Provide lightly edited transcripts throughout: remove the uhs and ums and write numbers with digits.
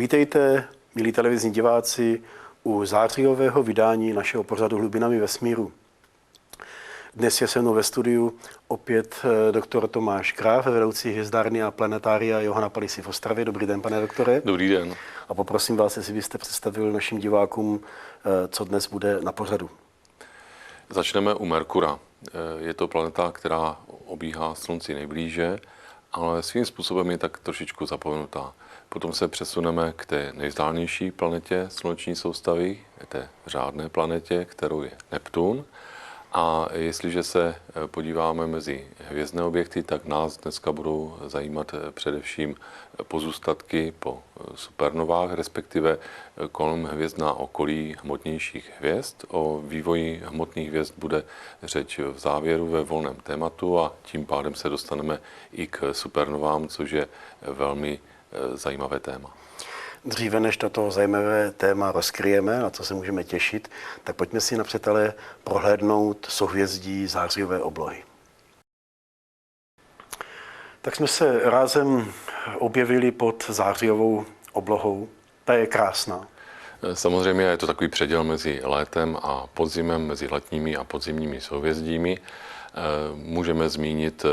Vítejte, milí televizní diváci, u zářijového vydání našeho pořadu Hlubinami vesmíru. Dnes je se mnou ve studiu opět doktor Tomáš Graf, vedoucí hvězdárny a planetária Johana Palissy v Ostravě. Dobrý den, pane doktore. Dobrý den. A poprosím vás, jestli byste představil našim divákům, co dnes bude na pořadu. Začneme u Merkura. Je to planeta, která obíhá Slunci nejblíže, ale svým způsobem je tak trošičku zapomenutá. Potom se přesuneme k té nejvzdálenější planetě sluneční soustavy, té řádné planetě, kterou je Neptun. A jestliže se podíváme mezi hvězdné objekty, tak nás dneska budou zajímat především pozůstatky po supernovách, respektive kolem hvězdná okolí hmotnějších hvězd. O vývoji hmotných hvězd bude řeč v závěru ve volném tématu a tím pádem se dostaneme i k supernovám, což je velmi zajímavé téma. Dříve než toto zajímavé téma rozkryjeme, na co se můžeme těšit, tak pojďme si napřed ale prohlédnout souhvězdí zářijové oblohy. Tak jsme se rázem objevili pod zářijovou oblohou. Ta je krásná. Samozřejmě je to takový předěl mezi létem a podzimem, mezi letními a podzimními souhvězdími. Můžeme zmínit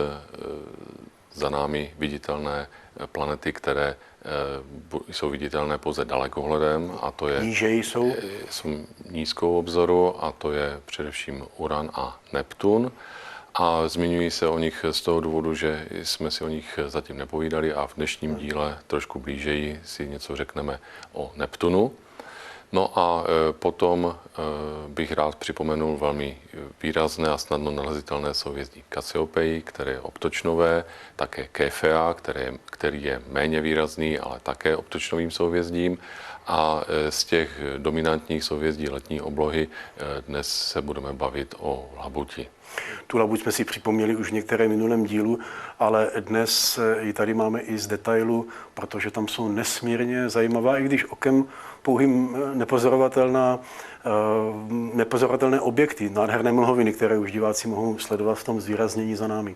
za námi viditelné planety, které jsou viditelné pouze dalekohledem, a to je jsou nízkou obzoru, a to je především Uran a Neptun. A zmiňuji se o nich z toho důvodu, že jsme si o nich zatím nepovídali a v dnešním díle trošku blížeji si něco řekneme o Neptunu. No a potom bych rád připomenul velmi výrazné a snadno nalezitelné souhvězdí Kassiopeii, které je obtočnové, také Kéfea, který je méně výrazný, ale také obtočnovým souhvězdím. A z těch dominantních souhvězdí letní oblohy dnes se budeme bavit o Labuti. Tu Labuť jsme si připomněli už v některém minulém dílu, ale dnes ji tady máme i z detailu, protože tam jsou nesmírně zajímavá, i když okem pouhým nepozorovatelné objekty, nádherné mlhoviny, které už diváci mohou sledovat v tom zvýraznění za námi.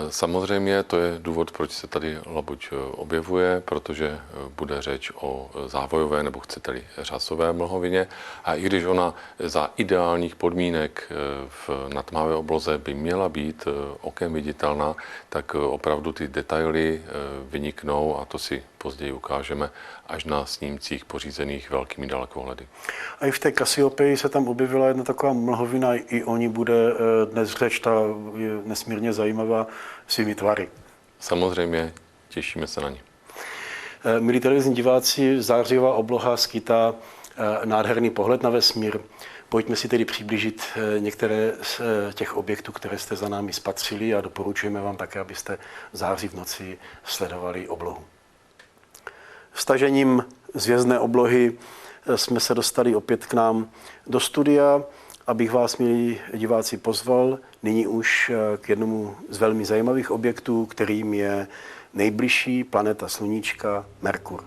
Samozřejmě to je důvod, proč se tady Labuť objevuje, protože bude řeč o závojové, nebo chcete-li řasové mlhovině. A i když ona za ideálních podmínek na tmavé obloze by měla být okem viditelná, tak opravdu ty detaily vyniknou, a to si později ukážeme až na snímcích pořízených velkými dalekohledy. A i v té Kassiopeii se tam objevila jedna taková mlhovina, i o ní bude dnes řeč, ta je nesmírně zajímavá svými tvary. Samozřejmě, těšíme se na ní. Milí televizní diváci, zářijová obloha skýtá nádherný pohled na vesmír. Pojďme si tedy přiblížit některé z těch objektů, které jste za námi spatřili, a doporučujeme vám také, abyste září v noci sledovali oblohu. Stažením z hvězdné oblohy jsme se dostali opět k nám do studia, abych vás, milí diváci, pozval nyní už k jednomu z velmi zajímavých objektů, kterým je nejbližší planeta Sluníčka Merkur.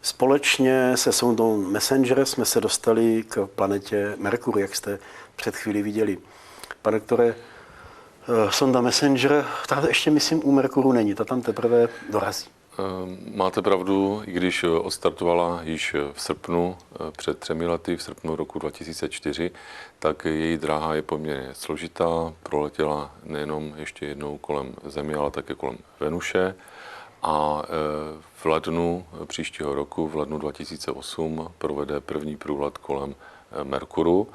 Společně se sondou Messenger jsme se dostali k planetě Merkur, jak jste před chvíli viděli. Pane doktore, sonda Messenger, ta ještě myslím u Merkuru není, ta tam teprve dorazí. Máte pravdu, i když odstartovala již v srpnu, před 3 lety, v srpnu roku 2004, tak její dráha je poměrně složitá. Proletěla nejenom ještě jednou kolem Země, ale také kolem Venuše. A v lednu příštího roku, v lednu 2008, provede první průlet kolem Merkuru.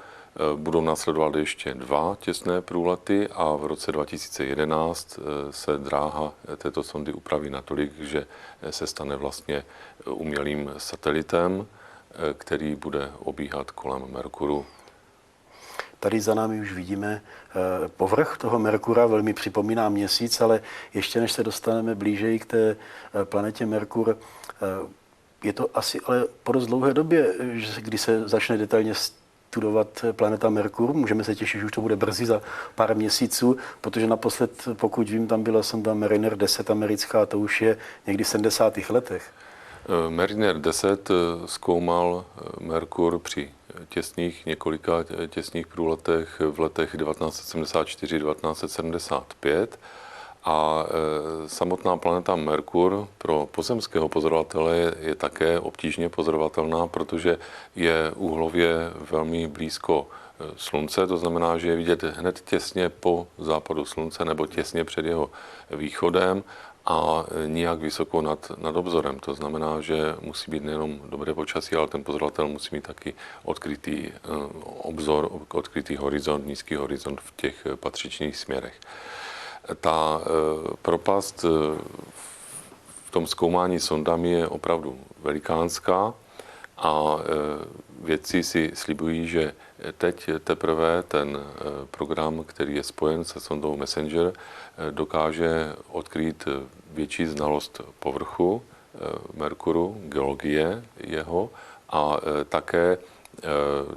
Budou následovat ještě 2 těsné průlety a v roce 2011 se dráha této sondy upraví natolik, že se stane vlastně umělým satelitem, který bude obíhat kolem Merkuru. Tady za námi už vidíme povrch toho Merkura, velmi připomíná Měsíc, ale ještě než se dostaneme blíže k té planetě Merkur, je to asi ale po dost dlouhé době, kdy se začne detailně studovat planeta Merkur. Můžeme se těšit, že už to bude brzy za pár měsíců, protože naposled, pokud vím, tam byla sonda Mariner 10 americká, to už je někdy v 70. letech. Mariner 10 zkoumal Merkur při několika těsných průletech v letech 1974-1975 a samotná planeta Merkur pro pozemského pozorovatele je také obtížně pozorovatelná, protože je úhlově velmi blízko Slunce, to znamená, že je vidět hned těsně po západu Slunce nebo těsně před jeho východem a nijak vysoko nad obzorem. To znamená, že musí být nejenom dobré počasí, ale ten pozorovatel musí mít taky odkrytý obzor, odkrytý horizont, nízký horizont v těch patřičných směrech. Ta propast v tom zkoumání sondami je opravdu velikánská a vědci si slibují, že teď teprve ten program, který je spojen se sondou Messenger, dokáže odkrýt větší znalost povrchu Merkuru, geologie jeho a také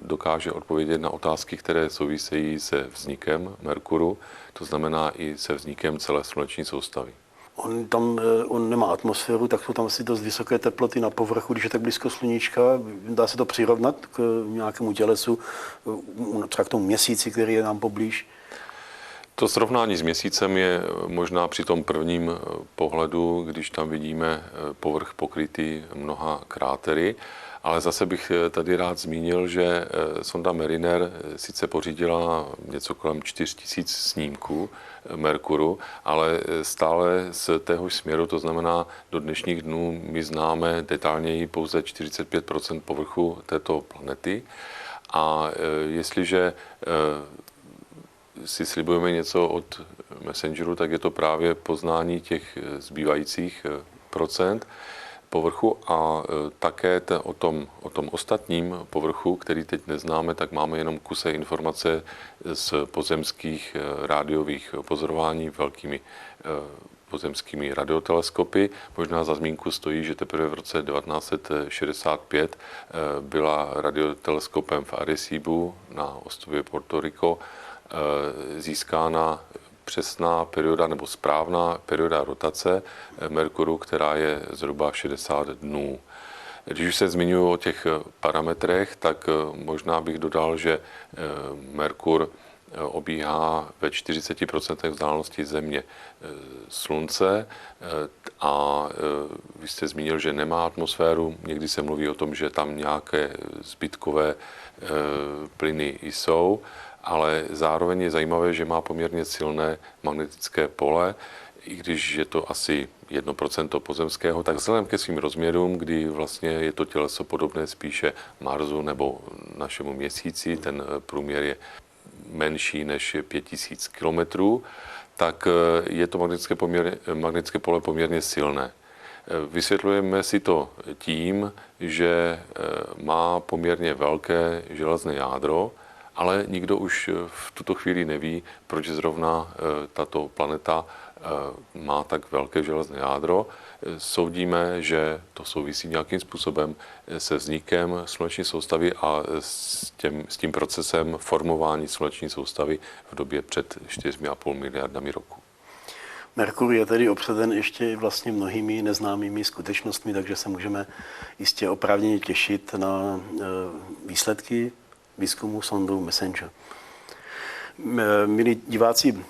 dokáže odpovědět na otázky, které souvisejí se vznikem Merkuru, to znamená i se vznikem celé sluneční soustavy. On nemá atmosféru, tak jsou tam asi dost vysoké teploty na povrchu, když je tak blízko sluníčka. Dá se to přirovnat k nějakému tělesu, třeba k tomu Měsíci, který je nám poblíž? To srovnání s Měsícem je možná při tom prvním pohledu, když tam vidíme povrch pokrytý mnoha krátery, ale zase bych tady rád zmínil, že sonda Mariner sice pořídila něco kolem 4000 snímků Merkuru, ale stále z téhož směru, to znamená do dnešních dnů, my známe detailněji pouze 45% povrchu této planety. A jestliže si slibujeme něco od Messengeru, tak je to právě poznání těch zbývajících procent povrchu a také o tom ostatním povrchu, který teď neznáme, tak máme jenom kuse informace z pozemských rádiových pozorování velkými pozemskými radioteleskopy. Možná za zmínku stojí, že teprve v roce 1965 byla radioteleskopem v Arecibu na ostrově Puerto Rico získána přesná perioda nebo správná perioda rotace Merkuru, která je zhruba 60 dnů. Když už se zmiňuji o těch parametrech, tak možná bych dodal, že Merkur obíhá ve 40% vzdálenosti Země Slunce a vy jste zmínil, že nemá atmosféru. Někdy se mluví o tom, že tam nějaké zbytkové plyny jsou, ale zároveň je zajímavé, že má poměrně silné magnetické pole, i když je to asi 1% pozemského, tak vzhledem ke svým rozměrům, kdy vlastně je to těleso podobné spíše Marsu nebo našemu Měsíci, ten průměr je menší než 5000 kilometrů, tak je to magnetické pole poměrně silné. Vysvětlujeme si to tím, že má poměrně velké železné jádro, ale nikdo už v tuto chvíli neví, proč zrovna tato planeta má tak velké železné jádro. Soudíme, že to souvisí nějakým způsobem se vznikem sluneční soustavy a s tím procesem formování sluneční soustavy v době před 4,5 miliardami roku. Merkur je tedy obsazen ještě vlastně mnohými neznámými skutečnostmi, takže se můžeme jistě oprávněně těšit na výsledky výzkumu sondu Messenger. Milí diváci,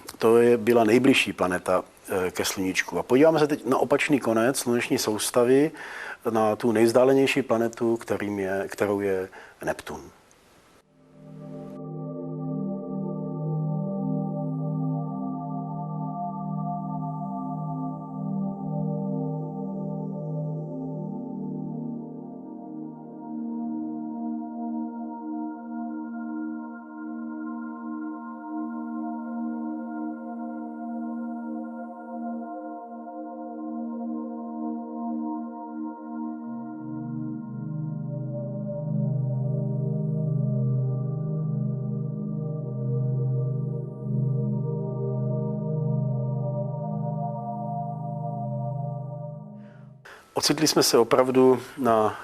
byla nejbližší planeta ke Sluníčku. A podíváme se teď na opačný konec sluneční soustavy, na tu nejvzdálenější planetu, kterou je Neptun. Ocitli jsme se opravdu na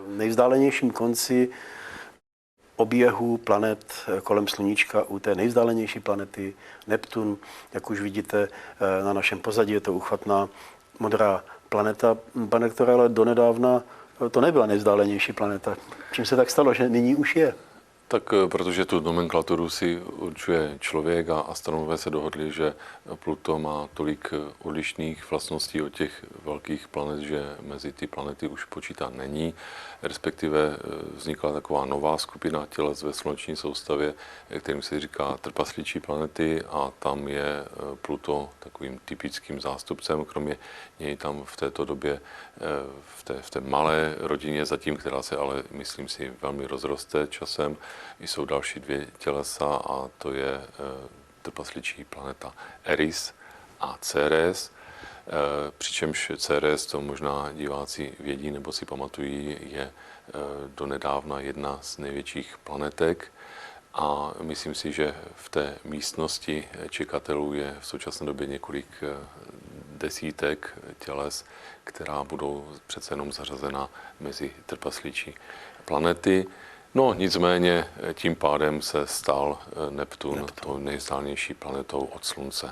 nejvzdálenějším konci oběhu planet kolem Sluníčka u té nejvzdálenější planety Neptun. Jak už vidíte na našem pozadí, je to uchvatná modrá planeta, která ale donedávna to nebyla nejvzdálenější planeta. Čím se tak stalo, že nyní už je? Tak protože tu nomenklaturu si určuje člověk a astronomové se dohodli, že Pluto má tolik odlišných vlastností od těch velkých planet, že mezi ty planety už počítat není. Respektive vznikla taková nová skupina těles ve sluneční soustavě, kterým se říká trpasličí planety, a tam je Pluto takovým typickým zástupcem. Kromě něj tam v této době v té malé rodině zatím, která se ale, myslím si, velmi rozroste časem, jsou další dvě tělesa, a to je trpasličí planeta Eris a Ceres. Přičemž Ceres, to možná diváci vědí nebo si pamatují, je donedávna jedna z největších planetek, a myslím si, že v té místnosti čekatelů je v současné době několik desítek těles, která budou přece jenom zařazena mezi trpasličí planety. No, nicméně tím pádem se stal Neptun tou nejvzdálenější planetou od Slunce.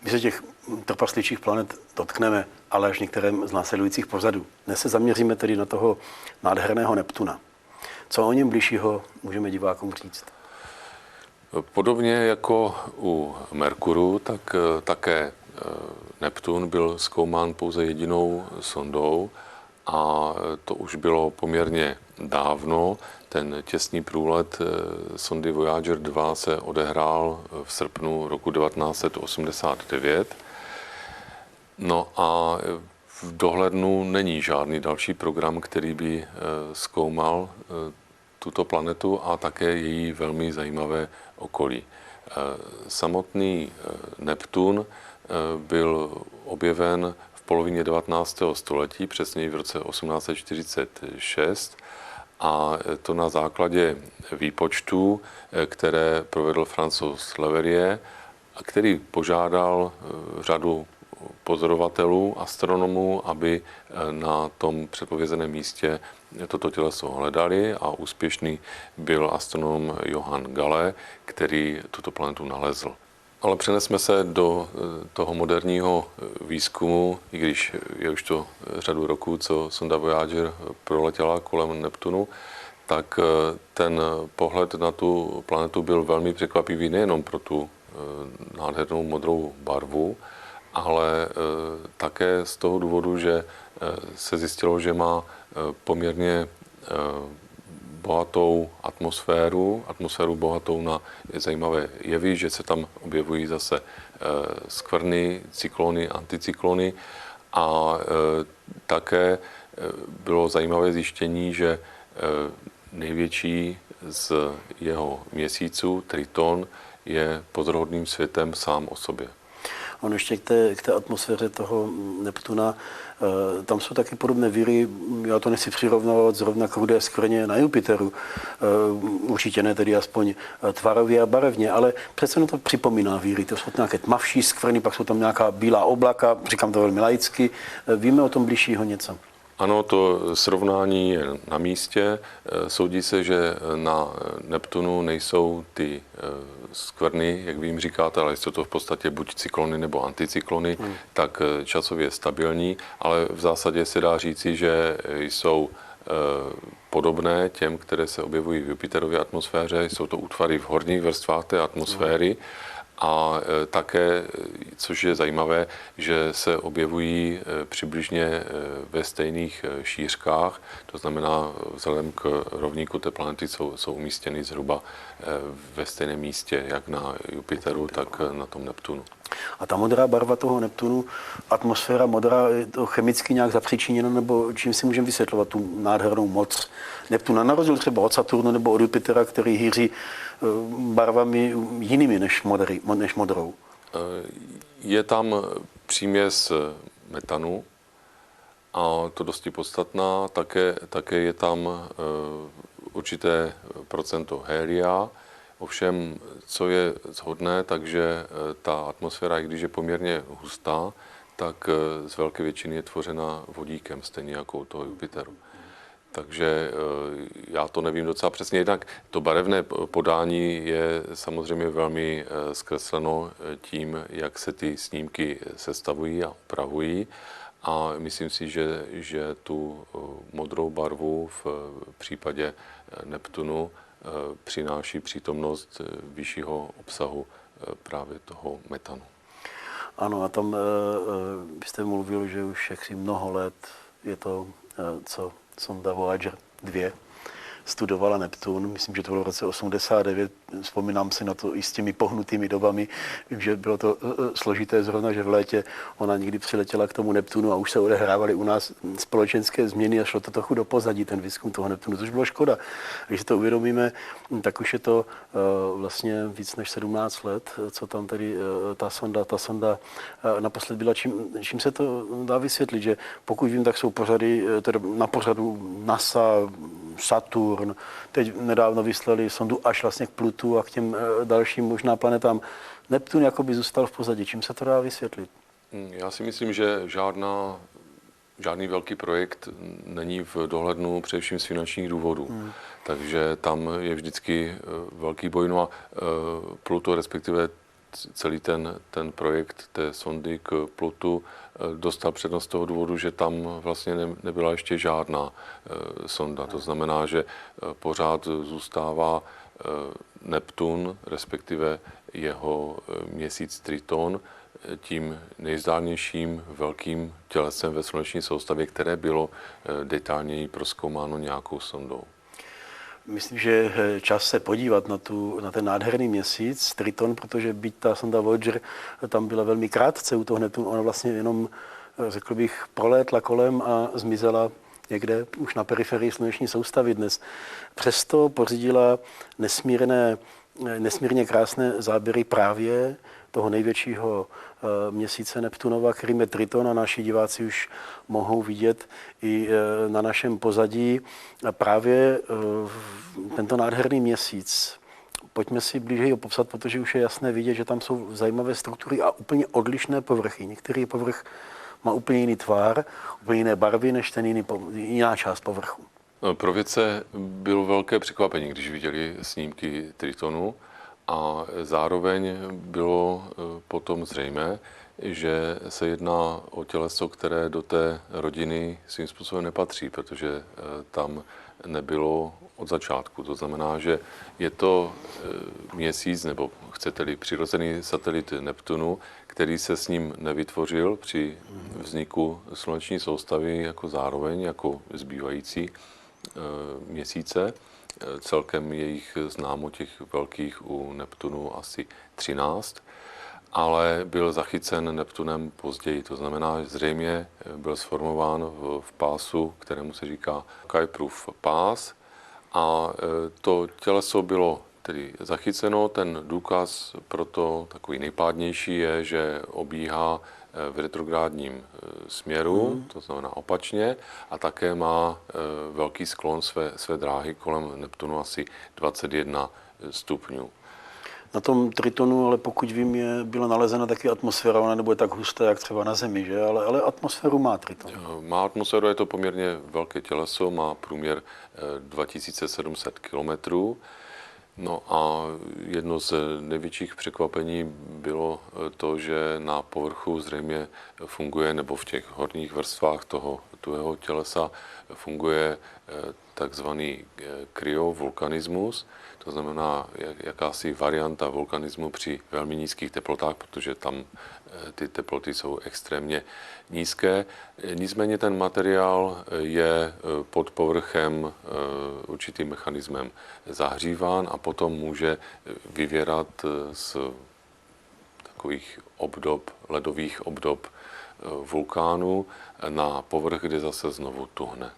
My se těch trpasličích planet dotkneme, ale až některém z následujících pořadů. Dnes se zaměříme tedy na toho nádherného Neptuna. Co o něm bližšího můžeme divákům říct? Podobně jako u Merkuru, tak také Neptun byl zkoumán pouze jedinou sondou, a to už bylo poměrně dávno. Ten těsný průlet sondy Voyager 2 se odehrál v srpnu roku 1989. No a v dohlednu není žádný další program, který by zkoumal tuto planetu a také její velmi zajímavé okolí. Samotný Neptun byl objeven v polovině 19. století, přesněji v roce 1846, a to na základě výpočtů, které provedl Francois Leverrier, který požádal řadu pozorovatelů, astronomů, aby na tom předpovězeném místě toto těleso hledali, a úspěšný byl astronom Johann Galle, který tuto planetu nalezl. Ale přenesme se do toho moderního výzkumu, i když je už to řadu roků, co sonda Voyager proletěla kolem Neptunu, tak ten pohled na tu planetu byl velmi překvapivý nejenom pro tu nádhernou modrou barvu, ale také z toho důvodu, že se zjistilo, že má poměrně bohatou atmosféru bohatou na zajímavé jevy, že se tam objevují zase skvrny, cyklony, anticyklony, a také bylo zajímavé zjištění, že největší z jeho měsíců, Triton, je pozoruhodným světem sám o sobě. On ještě k té atmosféře toho Neptuna, tam jsou taky podobné víry, já to nechci přirovnávat zrovna k rudé skvrně na Jupiteru, určitě ne tedy aspoň tvarově a barevně, ale přece to připomíná víry, to jsou nějaké tmavší skvrny, pak jsou tam nějaká bílá oblaka, říkám to velmi laicky, víme o tom bližšího něco? Ano, to srovnání je na místě. Soudí se, že na Neptunu nejsou ty skvrny, jak vy jim říkáte, ale jsou to v podstatě buď cyklony nebo anticyklony, tak časově stabilní, ale v zásadě se dá říci, že jsou podobné těm, které se objevují v Jupiterově atmosféře. Jsou to útvary v horních vrstvách té atmosféry. A také, což je zajímavé, že se objevují přibližně ve stejných šířkách, to znamená vzhledem k rovníku té planety jsou umístěny zhruba ve stejném místě, jak na Jupiteru, tak na tom Neptunu. A ta modrá barva toho Neptunu, atmosféra modrá, je to chemicky nějak zapříčiněno, nebo čím si můžeme vysvětlovat tu nádhernou moc Neptuna, na rozdíl třeba od Saturnu nebo od Jupitera, který hýří barvami jinými než modrou? Je tam příměs metanu a to dosti podstatná. Také je tam určité procento helia. Ovšem, co je shodné, takže ta atmosféra, i když je poměrně hustá, tak z velké většiny je tvořena vodíkem, stejně jako u toho Jupiteru. Takže já to nevím docela přesně. Jednak to barevné podání je samozřejmě velmi zkresleno tím, jak se ty snímky sestavují a upravují. A myslím si, že tu modrou barvu v případě Neptunu přináší přítomnost vyššího obsahu právě toho metanu. Ano, a tam byste mluvil, že už jaksi mnoho let je to, co sonda Voyager 2 studovala Neptun. Myslím, že to bylo v roce 89. Vzpomínám si na to i s těmi pohnutými dobami. Vím, že bylo to složité zrovna, že v létě ona někdy přiletěla k tomu Neptunu a už se odehrávaly u nás společenské změny a šlo to trochu do pozadí, ten výzkum toho Neptunu, což bylo škoda. Když si to uvědomíme, tak už je to vlastně víc než 17 let, co tam tedy ta sonda naposled byla. Čím se to dá vysvětlit, že pokud vím, tak jsou pořady, teda na pořadu NASA, Saturn, teď nedávno vyslali sondu až vlastně k Plutu a k těm dalším možná planetám. Neptun jakoby zůstal v pozadí. Čím se to dá vysvětlit? Já si myslím, že žádný velký projekt není v dohlednu především z finančních důvodů. Takže tam je vždycky velký boj. No a Pluto, respektive celý ten projekt té sondy k Plutu dostal přednost z toho důvodu, že tam vlastně nebyla ještě žádná sonda. To znamená, že pořád zůstává Neptun, respektive jeho měsíc Triton, tím nejvzdálenějším velkým tělesem ve sluneční soustavě, které bylo detailněji prozkoumáno nějakou sondou. Myslím, že je čas se podívat na ten nádherný měsíc, Triton, protože byť ta sonda Voyager tam byla velmi krátce u toho Neptunu, ona vlastně jenom, řekl bych, prolétla kolem a zmizela někde už na periferii sluneční soustavy dnes. Přesto pořídila nesmírně krásné záběry právě toho největšího měsíce Neptunova, kterým je Triton, a naši diváci už mohou vidět i na našem pozadí právě tento nádherný měsíc. Pojďme si blíže ho popsat, protože už je jasné vidět, že tam jsou zajímavé struktury a úplně odlišné povrchy. Některý povrch má úplně jiný tvar, úplně jiné barvy než ten jiná část povrchu. Pro vědce bylo velké překvapení, když viděli snímky Tritonu, a zároveň bylo potom zřejmé, že se jedná o těleso, které do té rodiny svým způsobem nepatří, protože tam nebylo od začátku. To znamená, že je to měsíc, nebo chcete-li přirozený satelit Neptunu, který se s ním nevytvořil při vzniku sluneční soustavy jako zároveň, jako zbývající měsíce. Celkem je jich známo těch velkých u Neptunu asi 13, ale byl zachycen Neptunem později. To znamená, že zřejmě byl sformován v pásu, kterému se říká Kuiperův pás, a to těleso bylo tedy zachyceno. Ten důkaz proto takový nejpádnější je, že obíhá v retrográdním směru, to znamená opačně, a také má velký sklon své dráhy kolem Neptunu asi 21 stupňů. Na tom Tritonu, ale pokud vím, byla nalezena taky atmosféra, ona nebude tak hustá, jak třeba na Zemi, že? Ale atmosféru má Triton. Má atmosféru, je to poměrně velké těleso, má průměr 2700 kilometrů. No a jedno z největších překvapení bylo to, že na povrchu zřejmě funguje, nebo v těch horních vrstvách toho tuhého tělesa funguje takzvaný kryovulkanismus, to znamená jakási varianta vulkanismu při velmi nízkých teplotách, protože tam ty teploty jsou extrémně nízké. Nicméně ten materiál je pod povrchem určitým mechanismem zahříván a potom může vyvěrat z takových ledových obdob vulkánu na povrch, kde zase znovu tuhne.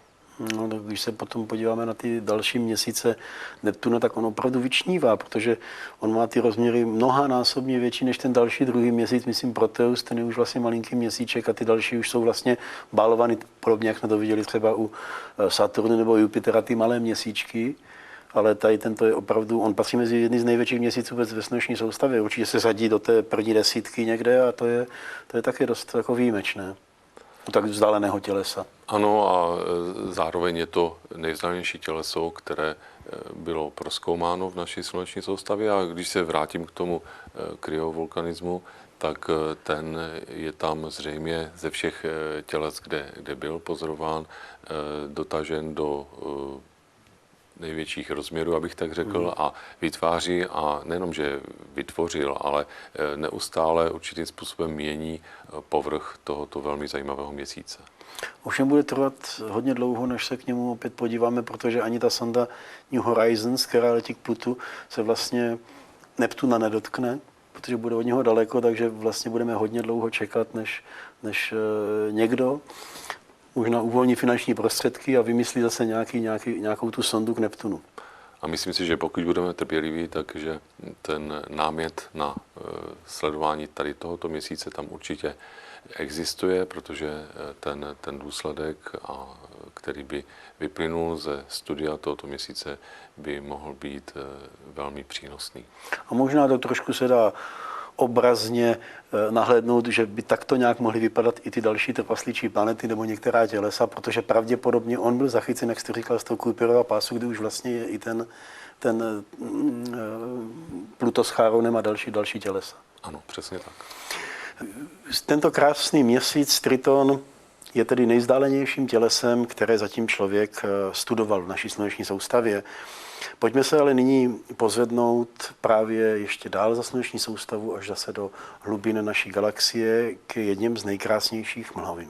No, tak když se potom podíváme na ty další měsíce Neptuna, tak on opravdu vyčnívá, protože on má ty rozměry mnohanásobně větší než ten další druhý měsíc, myslím Proteus, ten je už vlastně malinký měsíček a ty další už jsou vlastně balovaný, podobně jak jsme to viděli třeba u Saturnu nebo Jupitera, ty malé měsíčky. Ale tady tento je opravdu, on patří mezi jedny z největších měsíců ve sluneční soustavě. Určitě se řadí do té první desítky někde a to je taky dost jako výjimečné. U tak vzdáleného tělesa. Ano, a zároveň je to nejvzdálenější těleso, které bylo prozkoumáno v naší sluneční soustavě. A když se vrátím k tomu kryovulkanismu, tak ten je tam zřejmě ze všech těles, kde byl pozorován, dotažen do největších rozměrů, abych tak řekl, a vytváří, a nejenom, že vytvořil, ale neustále určitým způsobem mění povrch tohoto velmi zajímavého měsíce. Ovšem bude trvat hodně dlouho, než se k němu opět podíváme, protože ani ta sonda New Horizons, která letí k Plutu, se vlastně Neptuna nedotkne, protože bude od něho daleko, takže vlastně budeme hodně dlouho čekat, než někdo možná uvolní finanční prostředky a vymyslí zase nějakou tu sondu k Neptunu. A myslím si, že pokud budeme trpěliví, takže ten námět na sledování tady tohoto měsíce tam určitě existuje, protože ten důsledek, který by vyplynul ze studia tohoto měsíce, by mohl být velmi přínosný. A možná to trošku se dá obrazně nahlédnout, že by takto nějak mohly vypadat i ty další trpaslíčí planety nebo některá tělesa, protože pravděpodobně on byl zachycen, jak jste říkal, z toho Kuiperova pásu, kdy už vlastně je i ten Pluto s Cháronem a další tělesa. Ano, přesně tak. Tento krásný měsíc Triton je tedy nejvzdálenějším tělesem, které zatím člověk studoval v naší sluneční soustavě. Pojďme se ale nyní pozvednout právě ještě dál za sluneční soustavu až zase do hlubin naší galaxie k jedním z nejkrásnějších mlhovin.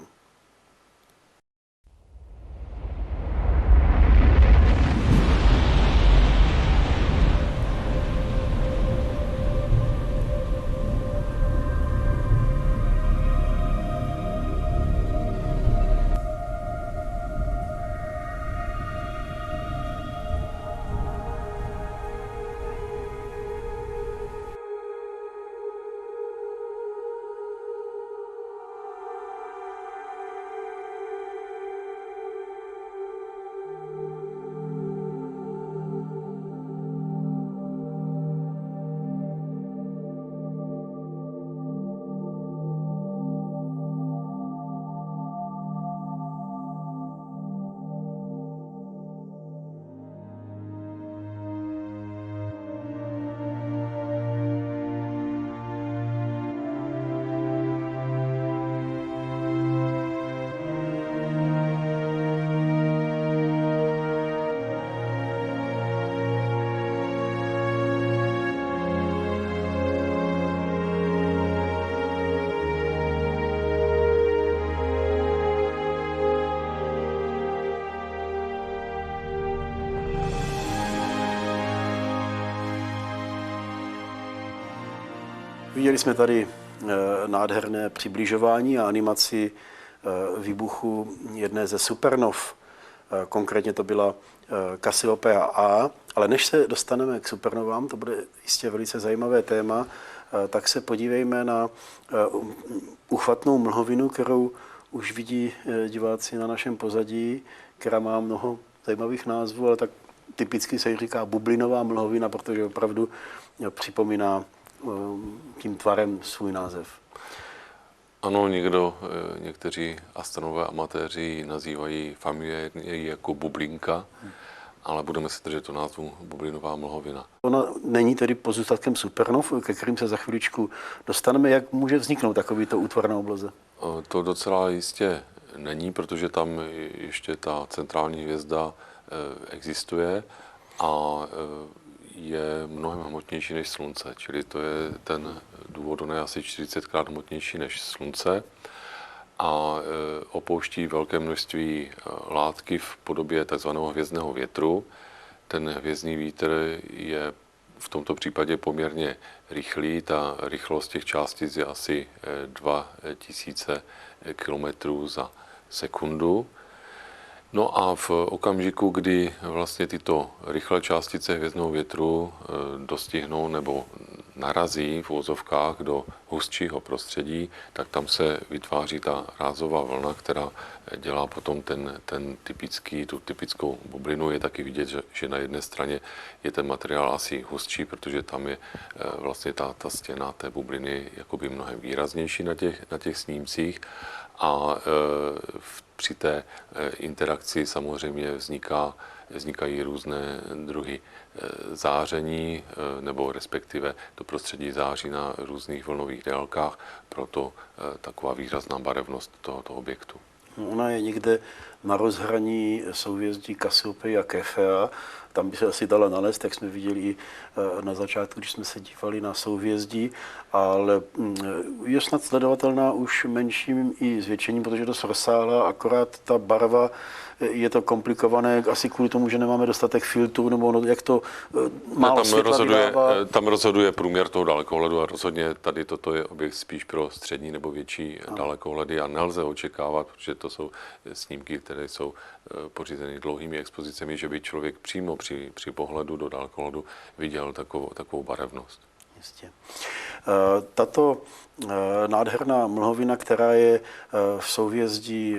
Viděli jsme tady nádherné přibližování a animaci výbuchu jedné ze supernov. Konkrétně to byla Cassiopeia A, ale než se dostaneme k supernovám, to bude jistě velice zajímavé téma, tak se podívejme na uchvatnou mlhovinu, kterou už vidí diváci na našem pozadí, která má mnoho zajímavých názvů, ale tak typicky se jí říká bublinová mlhovina, protože opravdu připomíná tím tvarem svůj název. Ano, někteří astronové amatéři ji nazývají familiárně jako bublinka, ale budeme se držet to názvu bublinová mlhovina. Ona není tedy pozůstatkem supernov, ke kterým se za chviličku dostaneme. Jak může vzniknout takovýto útvar na obloze? To docela jistě není, protože tam ještě ta centrální hvězda existuje a je mnohem hmotnější než Slunce, čili to je ten důvod, ona je asi 40krát hmotnější než Slunce a opouští velké množství látky v podobě tzv. Hvězdného větru. Ten hvězdný vítr je v tomto případě poměrně rychlý, ta rychlost těch částic je asi 2000 km za sekundu. No a v okamžiku, kdy vlastně tyto rychlé částice hvězdného větru dostihnou nebo narazí v uvozovkách do hustšího prostředí, tak tam se vytváří ta rázová vlna, která dělá potom tu typickou bublinu. Je taky vidět, že na jedné straně je ten materiál asi hustší, protože tam je vlastně ta stěna té bubliny jakoby mnohem výraznější na těch snímcích. A při té interakci samozřejmě vznikají různé druhy záření, nebo respektive to prostředí září na různých vlnových délkách, proto taková výrazná barevnost tohoto objektu. Ona je někde na rozhraní souhvězdí Kassiopeia a Kefea. Tam by se asi dala nalézt, jak jsme viděli i na začátku, když jsme se dívali na souhvězdí, ale je snad sledovatelná už menším i zvětšením, protože je dost rozsáhlá, akorát ta barva je to komplikované, asi kvůli tomu, že nemáme dostatek filtrů, nebo jak to málo světla vydává. Tam rozhoduje průměr toho dalekohledu a rozhodně tady toto je objekt spíš pro střední nebo větší dalekohledy a nelze očekávat, protože to jsou snímky, které jsou pořízeny dlouhými expozicemi, že by člověk přímo při pohledu do dalekohledu viděl takovou barevnost. Jistě. Tato nádherná mlhovina, která je v souhvězdí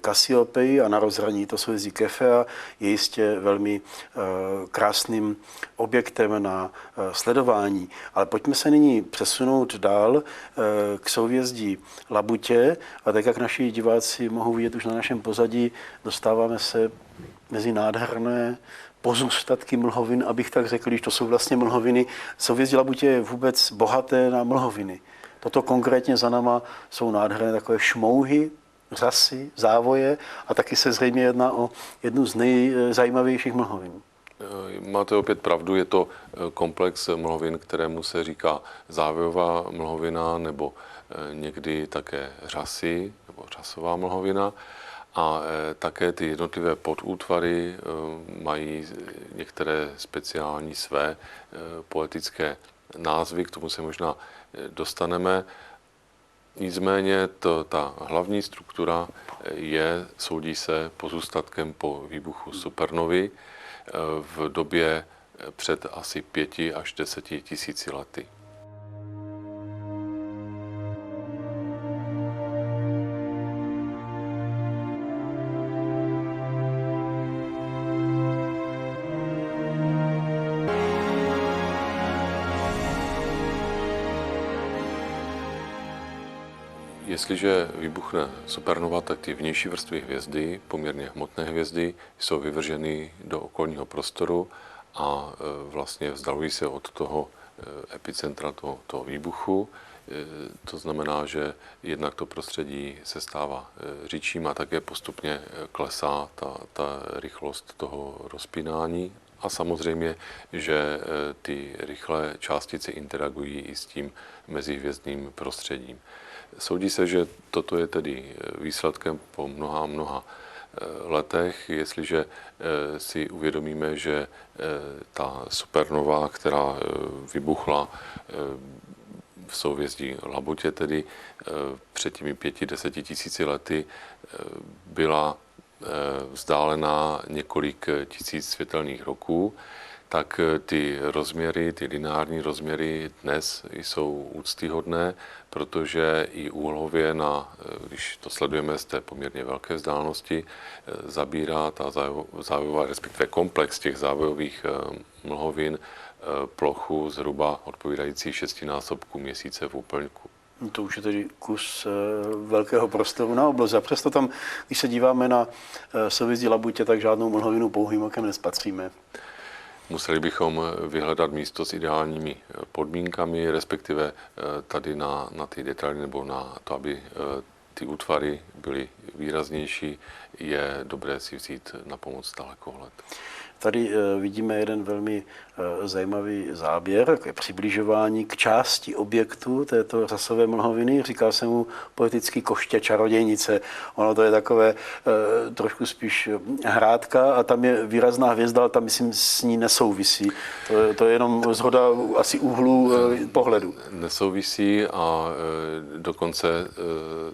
Kassiopeii a na rozhraní to souhvězdí Kefea, je jistě velmi krásným objektem na sledování. Ale pojďme se nyní přesunout dál k souhvězdí Labutě a tak, jak naši diváci mohou vidět už na našem pozadí, dostáváme se mezi nádherné pozůstatky mlhovin, abych tak řekl, když to jsou vlastně mlhoviny. Souhvězdí Labutě je vůbec bohaté na mlhoviny. Toto konkrétně za náma jsou nádherné takové šmouhy, řasy, závoje a taky se zřejmě jedná o jednu z nejzajímavějších mlhovin. Máte opět pravdu, je to komplex mlhovin, kterému se říká závojová mlhovina nebo někdy také řasy nebo řasová mlhovina. A také ty jednotlivé podútvary mají některé speciální své poetické názvy, k tomu se možná dostaneme. Nicméně ta hlavní struktura soudí se pozůstatkem po výbuchu supernovy v době před asi 5 až 10 tisíci lety. Jestliže vybuchne supernova, tak ty vnější vrstvy hvězdy, poměrně hmotné hvězdy, jsou vyvrženy do okolního prostoru a vlastně vzdalují se od toho epicentra toho výbuchu. To znamená, že jednak to prostředí se stává řidším a také postupně klesá ta rychlost toho rozpínání. A samozřejmě, že ty rychlé částice interagují i s tím mezihvězdným prostředím. Soudí se, že toto je tedy výsledkem po mnoha letech, jestliže si uvědomíme, že ta supernova, která vybuchla v souhvězdí Labutě, tedy před těmi 5-10 tisíci lety, byla vzdálená několik tisíc světelných roků, tak ty rozměry, ty lineární rozměry dnes jsou úctyhodné, protože i úhlově, když to sledujeme z té poměrně velké vzdálenosti, zabírá ta závojová, respektive komplex těch závojových mlhovin plochu zhruba odpovídající 6násobku Měsíce v úplňku. To už je tedy kus velkého prostoru na obloze. A přesto tam, když se díváme na souhvězdí Labutě, tak žádnou mlhovinu pouhým okem nespatříme. Museli bychom vyhledat místo s ideálními podmínkami, respektive tady na ty detaily nebo na to, aby ty útvary byly výraznější, je dobré si vzít na pomoc dalekohled. Tady vidíme jeden velmi zajímavý záběr, jako je přibližování k části objektu této řasové mlhoviny. Říká se mu poeticky koště čarodějnice. Ono to je takové trošku spíš hrádka a tam je výrazná hvězda, ale tam myslím s ní nesouvisí. To je jenom zhoda asi úhlů pohledu. Nesouvisí a dokonce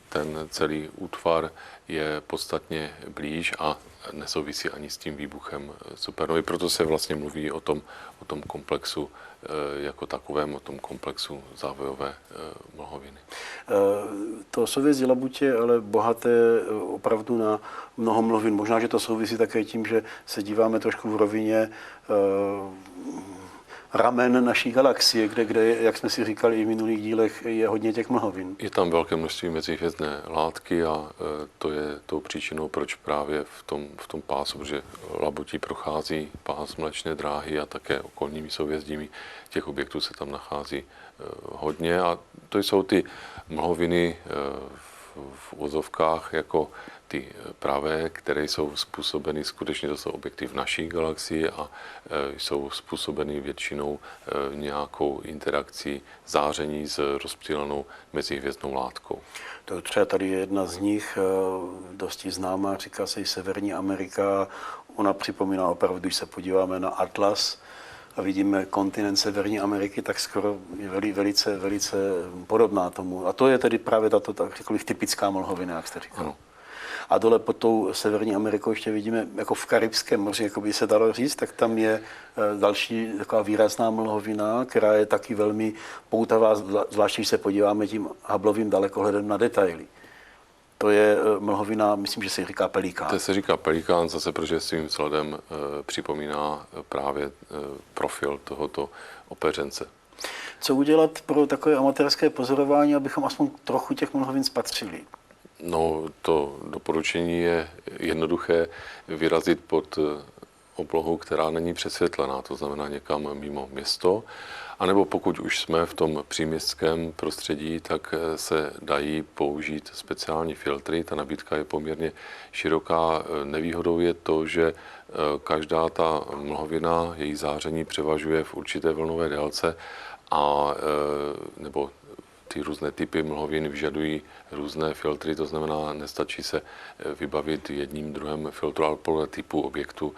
ten celý útvar je podstatně blíž a nesouvisí ani s tím výbuchem supernovy. Proto se vlastně mluví o tom komplexu jako takovém, o tom komplexu závojové mlhoviny. To souhvězdí Labutě je ale bohaté opravdu na mnoho mlhovin. Možná, že to souvisí také tím, že se díváme trošku v rovině ramen naší galaxie, kde, jak jsme si říkali i v minulých dílech, je hodně těch mlhovin. Je tam velké množství mezihvězdné látky a to je tou příčinou, proč právě v tom pásu, protože Labutí prochází pás Mléčné dráhy a také okolními souhvězdími, těch objektů se tam nachází hodně a to jsou ty mlhoviny v uvozovkách jako ty pravé, které jsou způsobeny, skutečně to jsou objekty v naší galaxii a jsou způsobeny většinou nějakou interakcí záření s rozptýlenou mezihvězdnou látkou. To třeba tady je jedna z nich, dosti známá, říká se i Severní Amerika. Ona připomíná opravdu, když se podíváme na Atlas a vidíme kontinent Severní Ameriky, tak skoro je velice podobná tomu. A to je tedy právě tato, tak řekl bych, typická mlhovina, jak jste říkal. Ano. A dole pod tou Severní Amerikou ještě vidíme, jako v Karibském moři, jako by se dalo říct, tak tam je další taková výrazná mlhovina, která je taky velmi poutavá, zvláště když se podíváme tím Hubbleovým dalekohledem na detaily. To je mlhovina, myslím, že se říká pelikán. To se říká pelikán zase, protože svým vzhledem připomíná právě profil tohoto opeřence. Co udělat pro takové amatérské pozorování, abychom aspoň trochu těch mlhovin spatřili? No, to doporučení je jednoduché, vyrazit pod oblohu, která není přesvětlená, to znamená někam mimo město. A nebo pokud už jsme v tom příměstském prostředí, tak se dají použít speciální filtry. Ta nabídka je poměrně široká. Nevýhodou je to, že každá ta mlhovina, její záření převažuje v určité vlnové délce a nebo ty různé typy mlhovin vyžadují různé filtry, to znamená, nestačí se vybavit jedním druhem filtru, ale podle typu objektu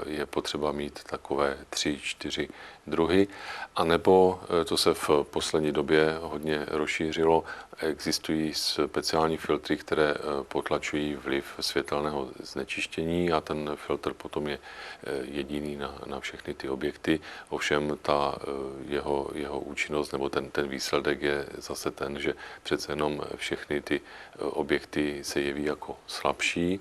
je potřeba mít takové 3-4 druhy. A nebo, to se v poslední době hodně rozšířilo, existují speciální filtry, které potlačují vliv světelného znečištění a ten filtr potom je jediný na všechny ty objekty. Ovšem ta jeho účinnost nebo ten výsledek je zase ten, že přece jenom všechny ty objekty se jeví jako slabší.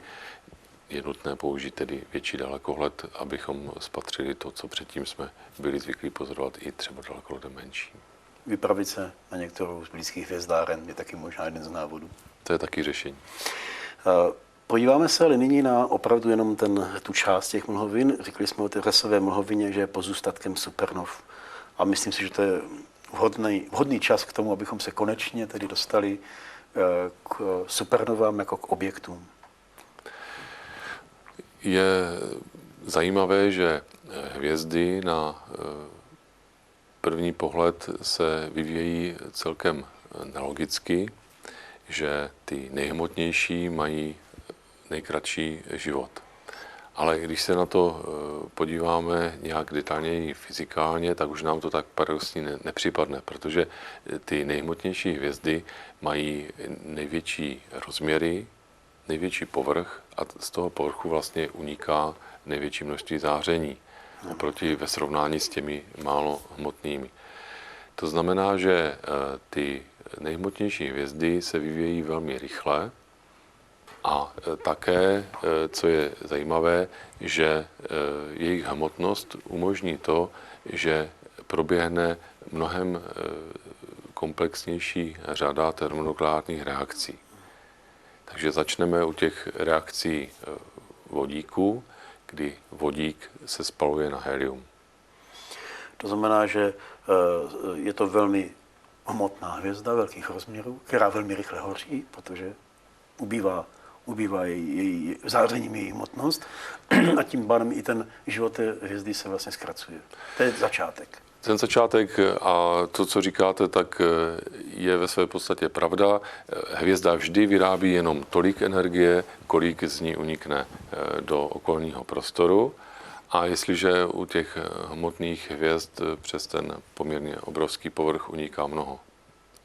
Je nutné použít tedy větší dalekohled, abychom spatřili to, co předtím jsme byli zvyklí pozorovat i třeba dalekohledem menším. Vypravit se na některou z blízkých hvězdáren je taky možná jeden z návodů. To je taky řešení. Podíváme se ale nyní na opravdu jenom tu část těch mlhovin. Říkali jsme o té řasové mlhovině, že je pozůstatkem supernov. A myslím si, že to je vhodný čas k tomu, abychom se konečně tedy dostali k supernovám jako k objektům. Je zajímavé, že hvězdy na první pohled se vyvíjejí celkem nelogicky, že ty nejhmotnější mají nejkratší život. Ale když se na to podíváme nějak detailněji fyzikálně, tak už nám to tak paradoxně nepřipadne, protože ty nejhmotnější hvězdy mají největší rozměry, největší povrch a z toho povrchu vlastně uniká největší množství záření. oproti ve srovnání s těmi málo hmotnými. To znamená, že ty nejhmotnější hvězdy se vyvíjejí velmi rychle a také, co je zajímavé, že jejich hmotnost umožní to, že proběhne mnohem komplexnější řada termonukleárních reakcí. Takže začneme u těch reakcí vodíku, kdy vodík se spaluje na helium. To znamená, že je to velmi hmotná hvězda velkých rozměrů, která velmi rychle hoří, protože ubývá její zářením její hmotnost a tím pádem i ten život té hvězdy se vlastně zkracuje. To je začátek. Ten začátek a to, co říkáte, tak je ve své podstatě pravda. Hvězda vždy vyrábí jenom tolik energie, kolik z ní unikne do okolního prostoru. A jestliže u těch hmotných hvězd přes ten poměrně obrovský povrch uniká mnoho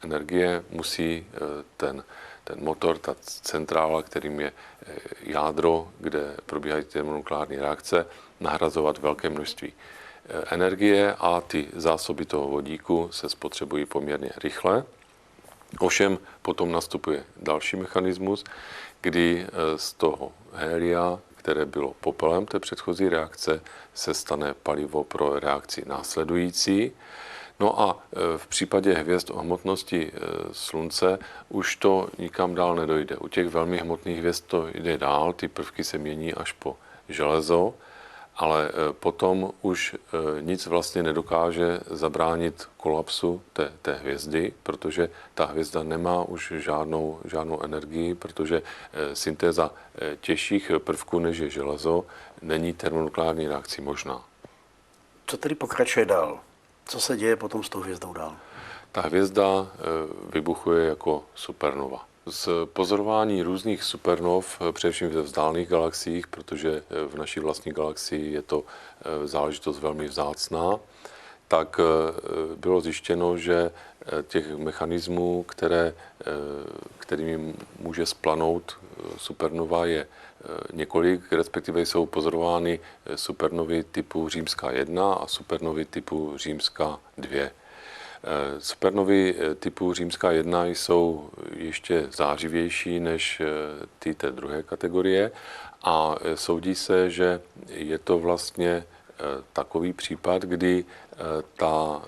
energie, musí ten motor, ta centrála, kterým je jádro, kde probíhají termonukleární reakce, nahrazovat velké množství energie a ty zásoby toho vodíku se spotřebují poměrně rychle. Ovšem potom nastupuje další mechanismus, kdy z toho helia, které bylo popelem té předchozí reakce, se stane palivo pro reakci následující. No a v případě hvězd o hmotnosti Slunce už to nikam dál nedojde. U těch velmi hmotných hvězd to jde dál, ty prvky se mění až po železo, ale potom už nic vlastně nedokáže zabránit kolapsu té hvězdy, protože ta hvězda nemá už žádnou energii, protože syntéza těžších prvků, než je železo, není termonukleární reakcí možná. Co tedy pokračuje dál? Co se děje potom s tou hvězdou dál? Ta hvězda vybuchuje jako supernova. Z pozorování různých supernov, především ve vzdálených galaxiích, protože v naší vlastní galaxii je to záležitost velmi vzácná, tak bylo zjištěno, že těch mechanismů, kterými může splanout supernova, je několik, respektive jsou pozorovány supernovy typu Římská 1 a supernovy typu Římská 2. Supernovy typu Římská 1 jsou ještě zářivější než ty té druhé kategorie a soudí se, že je to vlastně takový případ, kdy ta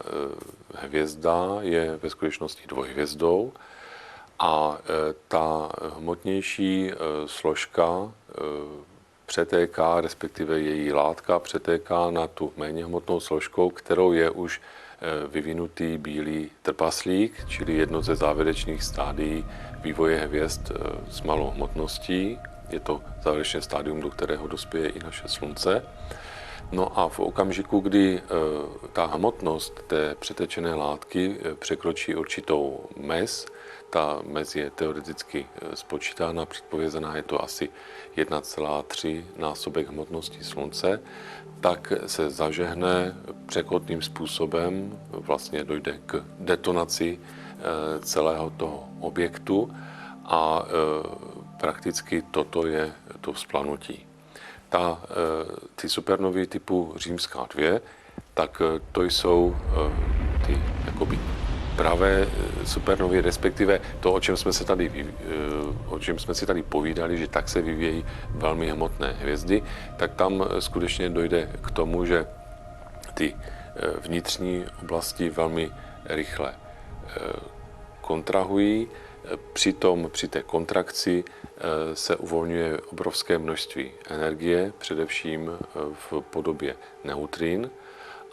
hvězda je ve skutečnosti dvojhvězdou a ta hmotnější složka přetéká, respektive její látka přetéká na tu méně hmotnou složkou, kterou je už vyvinutý bílý trpaslík, čili jedno ze závěrečných stádií vývoje hvězd s malou hmotností. Je to závěrečné stádium, do kterého dospěje i naše Slunce. No a v okamžiku, kdy ta hmotnost té přetečené látky překročí určitou mez, ta mez je teoreticky spočítána, předpovězená, je to asi 1,3 násobek hmotnosti Slunce, tak se zažehne překotným způsobem, vlastně dojde k detonaci celého toho objektu a prakticky toto je to vzplanutí. Ty supernovy typu Římská 2, tak to jsou ty jakoby pravé supernovy, respektive to, o čem jsme si tady povídali, že tak se vyvíjejí velmi hmotné hvězdy, tak tam skutečně dojde k tomu, že ty vnitřní oblasti velmi rychle kontrahují. Přitom při té kontrakci se uvolňuje obrovské množství energie, především v podobě neutrin.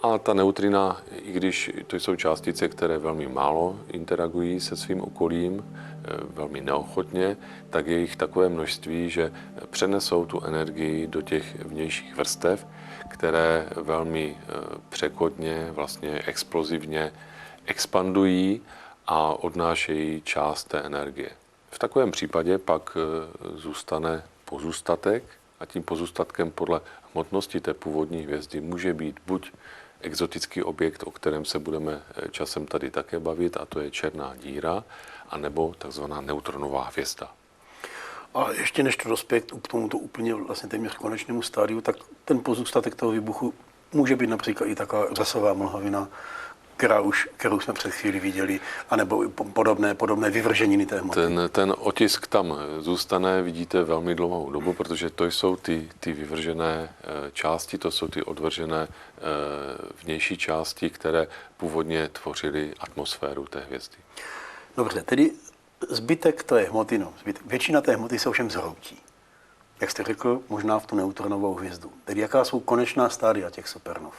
A ta neutrina, i když to jsou částice, které velmi málo interagují se svým okolím, velmi neochotně, tak je jich takové množství, že přenesou tu energii do těch vnějších vrstev, které velmi překotně, vlastně explozivně expandují a odnášejí část té energie. V takovém případě pak zůstane pozůstatek a tím pozůstatkem podle hmotnosti té původní hvězdy může být buď exotický objekt, o kterém se budeme časem tady také bavit, a to je černá díra, anebo takzvaná neutronová hvězda. A ještě než to dospěje k tomuto úplně vlastně téměř konečnému stádiu, tak ten pozůstatek toho výbuchu může být například i taková řasová mlhovina, kterou jsme před chvíli viděli, anebo podobné vyvrženiny té hmoty. Ten otisk tam zůstane, vidíte, velmi dlouhou dobu, protože to jsou ty vyvržené části, to jsou ty odvržené vnější části, které původně tvořily atmosféru té hvězdy. Dobře, tedy zbytek té hmoty, většina té hmoty se ovšem zhroutí. Jak jste řekl, možná v tu neutronovou hvězdu. Tedy jaká jsou konečná stádia těch supernov?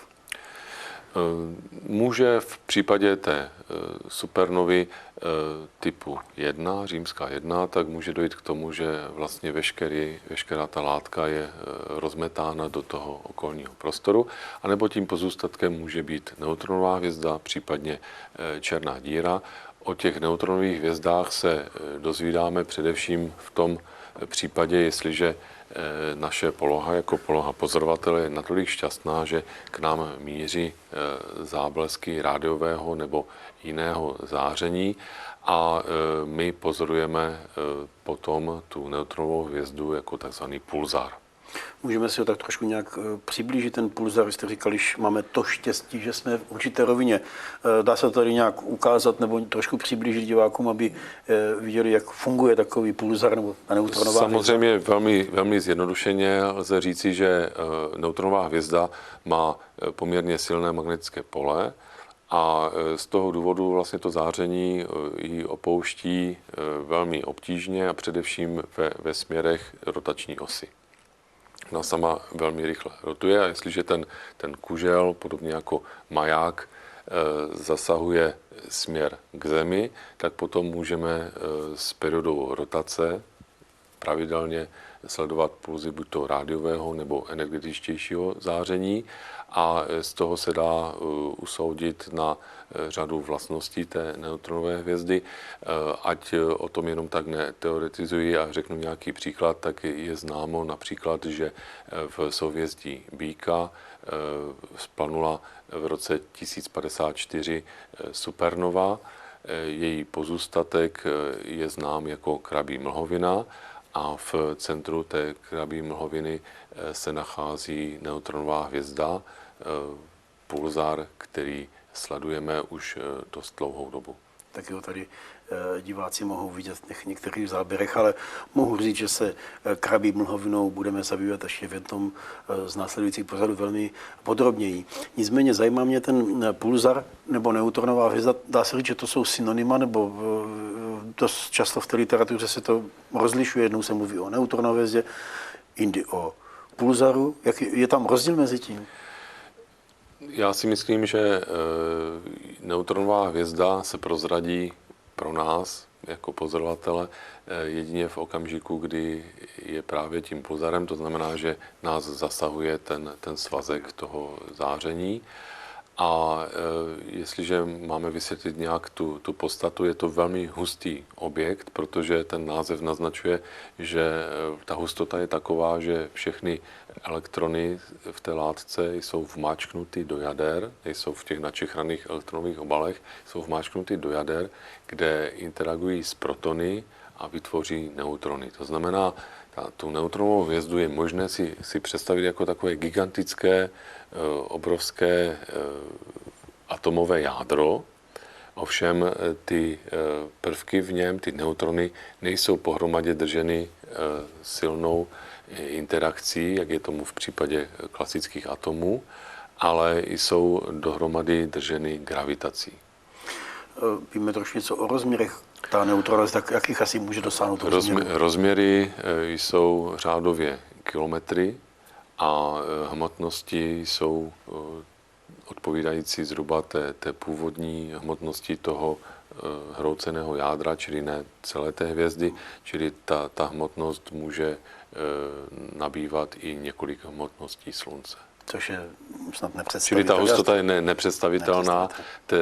Může v případě té supernovy typu 1, římská 1, tak může dojít k tomu, že vlastně veškerá ta látka je rozmetána do toho okolního prostoru, anebo tím pozůstatkem může být neutronová hvězda, případně černá díra. O těch neutronových hvězdách se dozvídáme především v tom případě, jestliže naše poloha jako poloha pozorovatele je natolik šťastná, že k nám míří záblesky rádiového nebo jiného záření a my pozorujeme potom tu neutronovou hvězdu jako takzvaný pulzar. Můžeme si ho tak trošku nějak přiblížit, ten pulzar, jste říkali, že máme to štěstí, že jsme v určité rovině. Dá se to tady nějak ukázat nebo trošku přiblížit divákům, aby viděli, jak funguje takový pulzar nebo ta neutronová Samozřejmě hvězda? Velmi zjednodušeně lze říci, že neutronová hvězda má poměrně silné magnetické pole a z toho důvodu vlastně to záření ji opouští velmi obtížně a především ve směrech rotační osy. Ona sama velmi rychle rotuje a jestliže ten kužel, podobně jako maják, zasahuje směr k Zemi, tak potom můžeme s periodou rotace pravidelně sledovat pulzy buď toho rádiového nebo energetičtějšího záření a z toho se dá usoudit na řadu vlastností té neutronové hvězdy. Ať o tom jenom tak neteoretizuji a řeknu nějaký příklad, tak je známo například, že v souhvězdí Býka splanula v roce 1054 supernova. Její pozůstatek je znám jako krabí mlhovina a v centru té krabí mlhoviny se nachází neutronová hvězda, pulzar, který sledujeme už dost dlouhou dobu. Tak ho tady diváci mohou vidět v některých záběrech, ale mohu říct, že se krabí mlhovinou budeme zabývat ještě v jednom z následujících pořadů velmi podrobněji. Nicméně zajímá mě ten pulzar nebo neutronová hvězda. Dá se říct, že to jsou synonyma, nebo dost často v té literatuře se to rozlišuje. Jednou se mluví o neutronové hvězdě, jindy o pulzaru. Je tam rozdíl mezi tím? Já si myslím, že neutronová hvězda se prozradí pro nás jako pozorovatele jedině v okamžiku, kdy je právě tím pulzarem, to znamená, že nás zasahuje ten svazek toho záření. A jestliže máme vysvětlit nějak tu podstatu, je to velmi hustý objekt, protože ten název naznačuje, že ta hustota je taková, že všechny elektrony v té látce jsou vmáčknuty do jader, nejsou v těch načechraných elektronových obalech, jsou vmáčknuty do jader, kde interagují s protony a vytvoří neutrony. To znamená, tu neutronovou hvězdu je možné si představit jako takové gigantické, obrovské atomové jádro. Ovšem ty prvky v něm, ty neutrony, nejsou pohromadě drženy silnou interakcí, jak je tomu v případě klasických atomů, ale jsou dohromady drženy gravitací. Víme trošku něco o rozměrech. Ta neutrona, tak jakých asi může dosáhnout rozměry? Rozměry jsou řádově kilometry a hmotnosti jsou odpovídající zhruba té původní hmotnosti toho hrouceného jádra, čili ne celé té hvězdy, čili ta hmotnost může nabývat i několik hmotností Slunce. Což je snad nepředstavitelné. Čili ta hustota je nepředstavitelná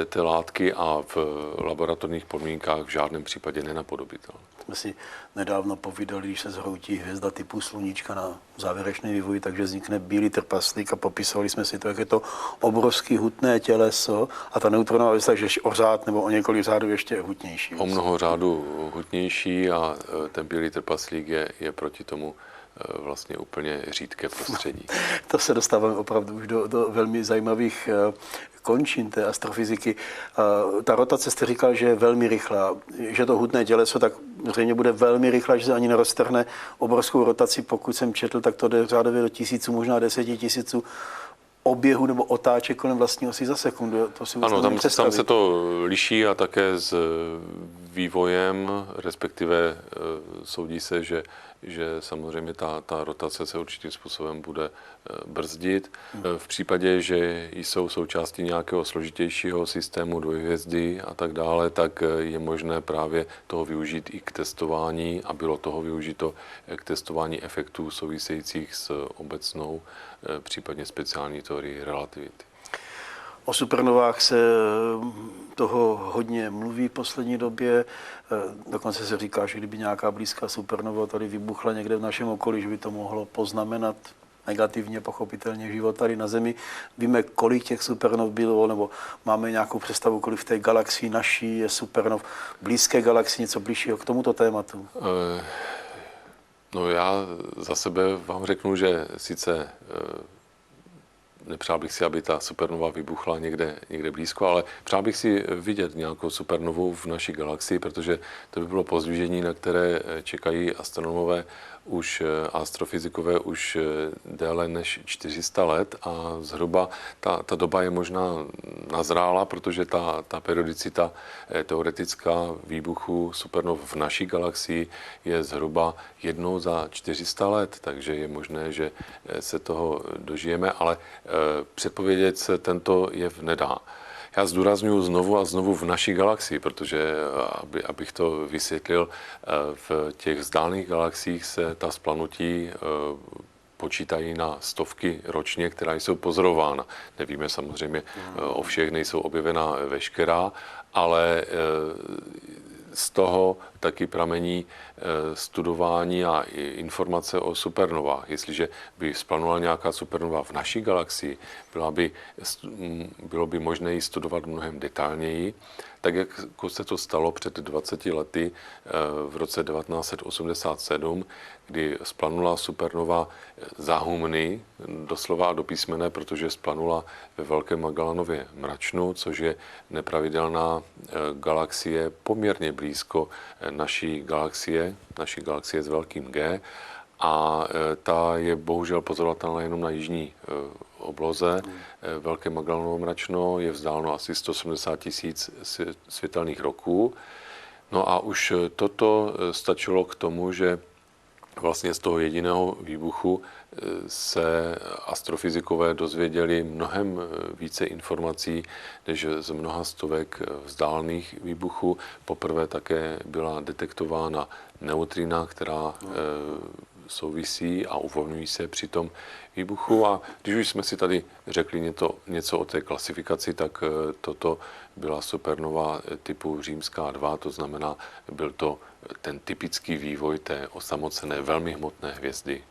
té látky a v laboratorních podmínkách v žádném případě nenapodobitelná. Jsme si nedávno povídali, když se zhroutí hvězda typu sluníčka na závěrečný vývoj, takže vznikne bílý trpaslík a popisovali jsme si to, jak je to obrovský hutné těleso a ta neutronová hvězda je o řád nebo o několik řádů ještě hutnější. O mnoho řádů hutnější a ten bílý trpaslík je proti tomu vlastně úplně řídké prostředí. To se dostáváme opravdu už do velmi zajímavých končin té astrofyziky. Ta rotace jste říkal, že je velmi rychlá, že to hutné těleso tak zřejmě bude velmi rychlá, že se ani neroztrhne obrovskou rotaci. Pokud jsem četl, tak to jde řádově do tisíců, možná 10 000 oběhu nebo otáček kolem vlastní osy za sekundu. To si ano, tam se to liší a také s vývojem, respektive soudí se, že samozřejmě ta rotace se určitým způsobem bude brzdit. V případě, že jsou součástí nějakého složitějšího systému, dvojhvězdy a tak dále, tak je možné právě toho využít i k testování a bylo toho využito k testování efektů souvisejících s obecnou, případně speciální teorií relativity. O supernovách se toho hodně mluví v poslední době. Dokonce se říká, že kdyby nějaká blízká supernova tady vybuchla někde v našem okolí, že by to mohlo poznamenat negativně, pochopitelně život tady na Zemi. Víme, kolik těch supernov bylo, nebo máme nějakou představu, kolik v té galaxii naší je supernov, blízké galaxii, něco blížšího k tomuto tématu? No já za sebe vám řeknu, že sice nepřál bych si, aby ta supernova vybuchla někde blízko, ale přál bych si vidět nějakou supernovu v naší galaxii, protože to by bylo pozdvižení, na které čekají astronomové astrofyzikové už déle než 400 let a zhruba ta doba je možná nazrála, protože ta periodicita teoretická výbuchu supernov v naší galaxii je zhruba jednou za 400 let, takže je možné, že se toho dožijeme, ale předpovědět se tento jev nedá. Já zdůraznuju znovu a znovu v naší galaxii, protože, abych to vysvětlil, v těch vzdálených galaxiích se ta splanutí počítají na stovky ročně, která jsou pozorována. Nevíme samozřejmě o všech, nejsou objevena veškerá, ale z toho taky pramení studování a informace o supernovách. Jestliže by splanula nějaká supernova v naší galaxii, bylo by možné ji studovat mnohem detailněji, tak jak se to stalo před 20 lety v roce 1987, kdy splanula supernova Záhumny, doslova a do písmene, protože splanula ve Velkém Magellanově mračnu, což je nepravidelná galaxie poměrně blízko naší galaxie s velkým G, a ta je bohužel pozorovatelná jenom na jižní obloze. Velké Magellanovo mračno je vzdáleno asi 180 000 světelných roků. No a už toto stačilo k tomu, že vlastně z toho jediného výbuchu se astrofyzikové dozvěděli mnohem více informací než z mnoha stovek vzdálených výbuchů. Poprvé také byla detektována neutrina, která souvisí a uvolňují se při tom výbuchu. A když už jsme si tady řekli něco o té klasifikaci, tak toto byla supernova typu římská 2, to znamená, byl to ten typický vývoj té osamocené, velmi hmotné hvězdy.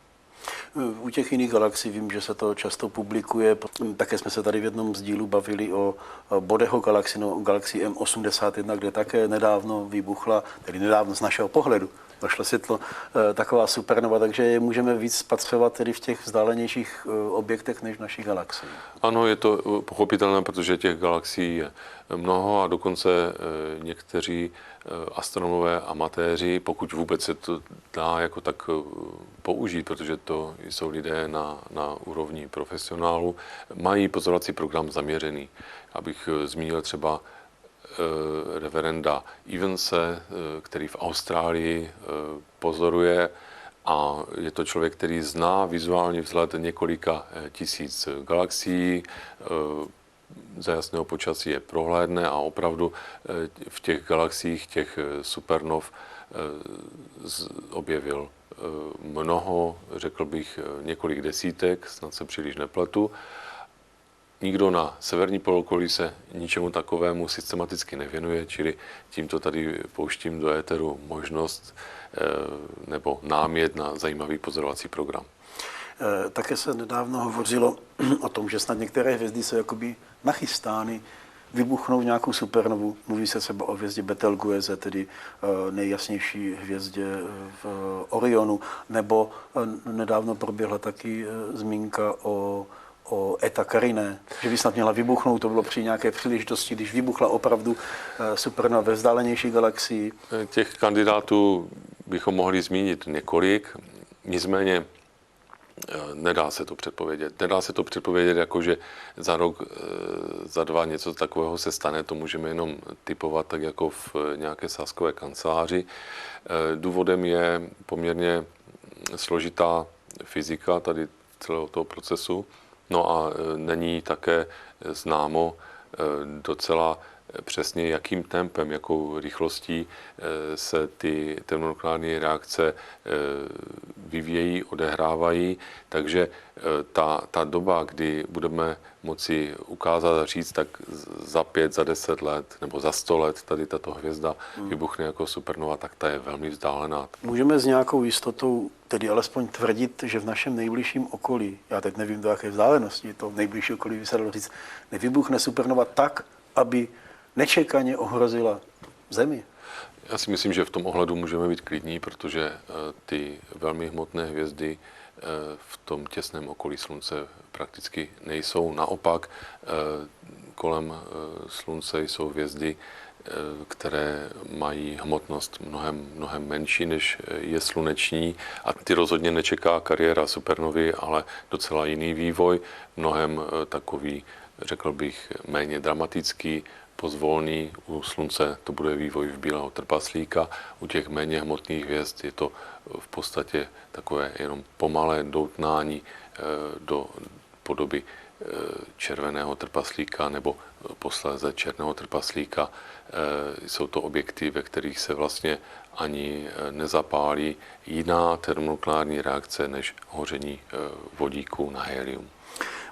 U těch jiných galaxií vím, že se to často publikuje. Také jsme se tady v jednom z dílů bavili o Bodeho galaxii M81, kde také nedávno vybuchla, tedy nedávno z našeho pohledu, došlo světlo, taková supernova, takže je můžeme víc spatřovat tedy v těch vzdálenějších objektech než v naší galaxii. Ano, je to pochopitelné, protože těch galaxií je mnoho a dokonce někteří astronomové amatéři, pokud vůbec se to dá jako tak použít, protože to jsou lidé na úrovni profesionálu, mají pozorovací program zaměřený. Abych zmínil třeba reverenda Evanse, který v Austrálii pozoruje, a je to člověk, který zná vizuální vzhled několika tisíc galaxií, za jasného počasí je prohlédne a opravdu v těch galaxiích těch supernov objevil mnoho, řekl bych několik desítek, snad se příliš nepletu. Nikdo na severní polokouli se ničemu takovému systematicky nevěnuje, čili tímto tady pouštím do éteru možnost nebo námět na zajímavý pozorovací program. Také se nedávno hovořilo o tom, že snad některé hvězdy jsou jakoby nachystány vybuchnout nějakou supernovu. Mluví se třeba o hvězdě Betelgeuse, tedy nejjasnější hvězdě v Orionu, nebo nedávno proběhla taky zmínka o Eta Carinae, že by snad měla vybuchnout, to bylo při nějaké příležitosti, když vybuchla opravdu supernova ve vzdálenější galaxii. Těch kandidátů bychom mohli zmínit několik, nicméně nedá se to předpovědět. Nedá se to předpovědět, jako že za rok, za dva něco takového se stane, to můžeme jenom typovat tak jako v nějaké sázkové kanceláři. Důvodem je poměrně složitá fyzika tady celého toho procesu, no a není také známo docela přesně, jakým tempem, jakou rychlostí se ty termonukleární reakce vyvíjejí, odehrávají. Takže ta doba, kdy budeme moci ukázat a říct, tak za 5, za 10 let nebo za 100 let tady tato hvězda vybuchne jako supernova, tak ta je velmi vzdálená. Můžeme s nějakou jistotou tedy alespoň tvrdit, že v našem nejbližším okolí, já teď nevím, do jaké vzdálenosti, to nejbližší okolí by se dalo říct, nevybuchne supernova tak, aby nečekaně ohrozila Zemi? Já si myslím, že v tom ohledu můžeme být klidní, protože ty velmi hmotné hvězdy v tom těsném okolí Slunce prakticky nejsou. Naopak kolem Slunce jsou hvězdy, které mají hmotnost mnohem menší, než je sluneční. A ty rozhodně nečeká kariéra supernovy, ale docela jiný vývoj, mnohem takový, řekl bych, méně dramatický, pozvolný. U Slunce to bude vývoj v bílého trpaslíka, u těch méně hmotných hvězd je to v podstatě takové jenom pomalé doutnání do podoby červeného trpaslíka nebo posléze černého trpaslíka. Jsou to objekty, ve kterých se vlastně ani nezapálí jiná termonukleární reakce než hoření vodíku na helium.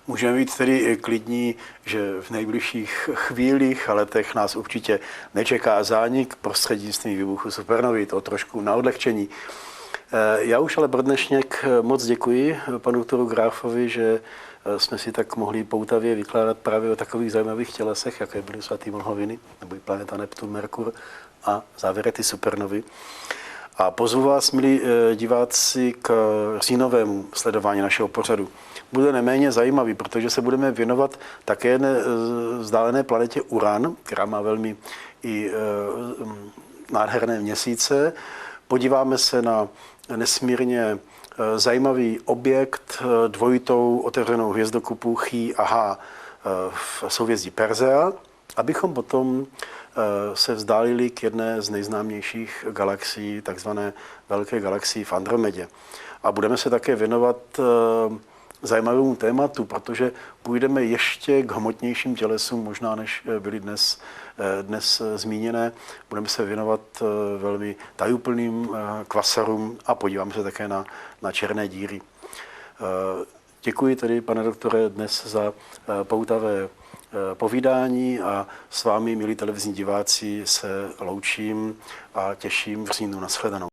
Můžeme být tedy klidní, že v nejbližších chvílích a letech nás určitě nečeká zánik prostřednictvím výbuchu supernovy, to trošku na odlehčení. Já už ale pro dnešek moc děkuji panu doktoru Gráfovi, že jsme si tak mohli poutavě vykládat právě o takových zajímavých tělesech, jako byly svatý mlhoviny, nebo i planeta Neptun, Merkur a závěry ty supernovy. A pozvu vás, milí diváci, k říjnovému sledování našeho pořadu. Bude neméně zajímavý, protože se budeme věnovat také vzdálené planetě Uran, která má velmi i nádherné měsíce. Podíváme se na nesmírně zajímavý objekt dvojitou otevřenou hvězdokupu Chi a H v souhvězdí Persea, abychom potom se vzdálili k jedné z nejznámějších galaxií, takzvané velké galaxii v Andromedě. A budeme se také věnovat zajímavému tématu, protože půjdeme ještě k hmotnějším tělesům, možná než byly dnes zmíněné. Budeme se věnovat velmi tajuplným kvasarům a podíváme se také na černé díry. Děkuji tedy, pane doktore, dnes za poutavé povídání a s vámi, milí televizní diváci, se loučím a těším v říjnu. Nashledanou.